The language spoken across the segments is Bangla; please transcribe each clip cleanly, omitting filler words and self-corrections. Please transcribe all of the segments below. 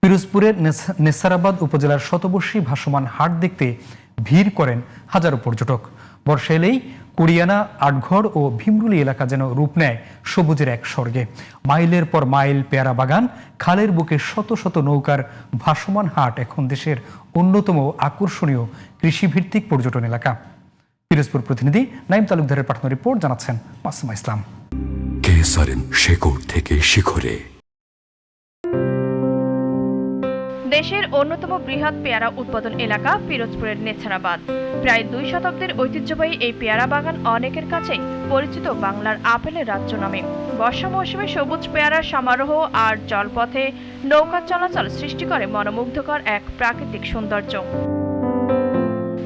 পিরোজপুরের নেসারাবাদ উপজেলার শতবর্ষী ভাসমান হাট দেখতে ভিড় করেন হাজারো পর্যটক। বর্ষা এলেই কুড়িয়ানা, আটঘর ও ভীমরুলি এলাকা যেন রূপ নেয় সবুজের এক স্বর্গে। মাইলের পর মাইল পেয়ারা বাগান, খালের বুকে শত শত নৌকার ভাসমান হাট এখন দেশের অন্যতম আকর্ষণীয় কৃষিভিত্তিক পর্যটন এলাকা। পিরোজপুর প্রতিনিধি নাইম তালুকদারের পাঠানো রিপোর্ট জানাচ্ছেন মাসুমা ইসলাম। শেকড় থেকে শিখরে। দেশের অন্যতম বৃহৎ পেয়ারা উৎপাদন এলাকা পিরোজপুরের নেছারাবাদ। প্রায় 2 শতাব্দীর ঐতিহ্যবাহী এই পেয়ারা বাগান অনেকের কাছেই পরিচিত বাংলার আপেলের রাজ্য নামে। বর্ষা মৌসুমে সবুজ পেয়ারার সমারোহ আর জলপথে নৌকা চলাচল সৃষ্টি করে মনোমুগ্ধকর এক প্রাকৃতিক সৌন্দর্য।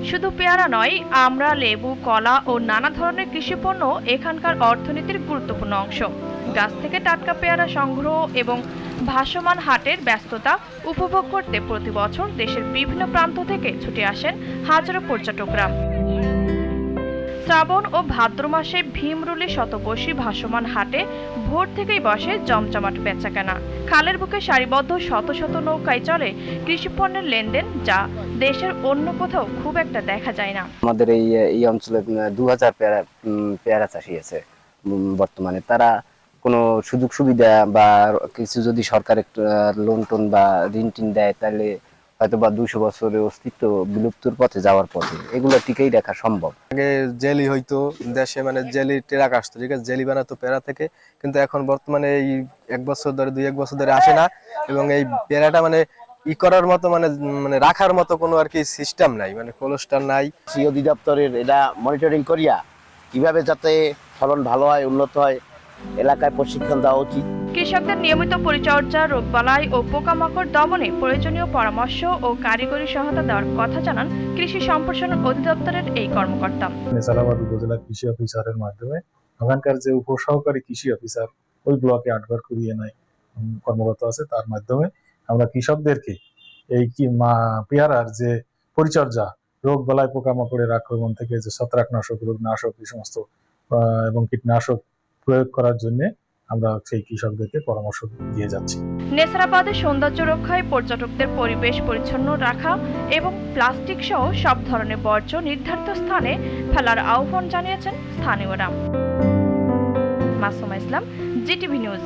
শুধু পেয়ারা নয়, আমড়া, লেবু, কলা ও নানা ধরনের কৃষিপণ্য এখানকার অর্থনীতির গুরুত্বপূর্ণ অংশ। গাছ থেকে টাটকা পেয়ারা সংগ্রহ এবং ভাসমান হাটের ব্যস্ততা উপভোগ করতে প্রতি বছর দেশের বিভিন্ন প্রান্ত থেকে ছুটে আসেন হাজারো পর্যটকরা। শ্রাবণ ও ভাদ্র মাসে ভীমরুলি শতবর্ষী ভাসমান হাটে ভোর থেকেই বসে জমজমাট বেচাকেনা। খালের বুকে সারিবদ্ধ শত শত নৌকায় চলে কৃষিপণ্যের লেনদেন, যা দেশের অন্য কোথাও খুব একটা দেখা যায় না। আমাদের এই অঞ্চলে 2000 পেয়ারা চাষি আছে বর্তমানে। তারা কোনো সুযোগ সুবিধা বা কিছু যদি সরকার একটু লোন টোন বা ঋণ টিন দেয়, তাহলে হয়তো বা 200 বছরের অস্তিত্ব বিলুপ্তর পথে যাওয়ার পথে এগুলো টিকেই রাখা সম্ভব। আগে জেলি হইতো দেশে, মানে জেলি ট্রাক আসতো, ঠিক আছে, জেলি বানাতো পেয়ারা থেকে, কিন্তু এখন বর্তমানে এই 1 বছর ধরে 2-1 বছর ধরে আসে না। এবং এই পেয়ারাটা মানে করার মতো মানে রাখার মতো কোনো আর কি সিস্টেম নাই, মানে কোলেস্টার নাই। কৃষি অধিদপ্তরের এটা মনিটরিং করিয়া কিভাবে যাতে ফলন ভালো হয়, উন্নত হয়, এলাকায় প্রশিক্ষণ দেওয়া উচিত। কৃষকদের নিয়মিত পরিচর্যা, রোগবালাই ও পোকামাকড় দমনে প্রয়োজনীয় পরামর্শ ও কারিগরি সহায়তা দেওয়ার কথা জানান কৃষি সম্প্রসারণ অধিদপ্তরের এই কর্মকর্তা। নেছারাবাদ উপজেলা কৃষি অফিসারের মাধ্যমে ওখানকার যে উপসহকারী কৃষি অফিসার ওই ব্লকে আটঘর কুড়িয়ানায় কর্মরত আছে, তার মাধ্যমে আমরা কৃষকদেরকে এই পেয়ারার যে পরিচর্যা, রোগ বালাই, পোকামাকড়ের আক্রমণ থেকে যে ছত্রাকনাশক, রোগনাশক, এই সমস্ত এবং কীটনাশক প্রয়োগ করার জন্য আমরা সেই কৃষকদেরকে পরামর্শ দিয়ে যাচ্ছি। নেছারাবাদের সৌন্দর্য রক্ষায় পর্যটকদের পরিবেশ পরিচ্ছন্ন রাখা এবং প্লাস্টিক সহ সব ধরনের বর্জ্য নির্ধারিত স্থানে ফেলার আহ্বান জানিয়েছেন স্থানীয়রা। মাসুমা ইসলাম, জিটিভি নিউজ।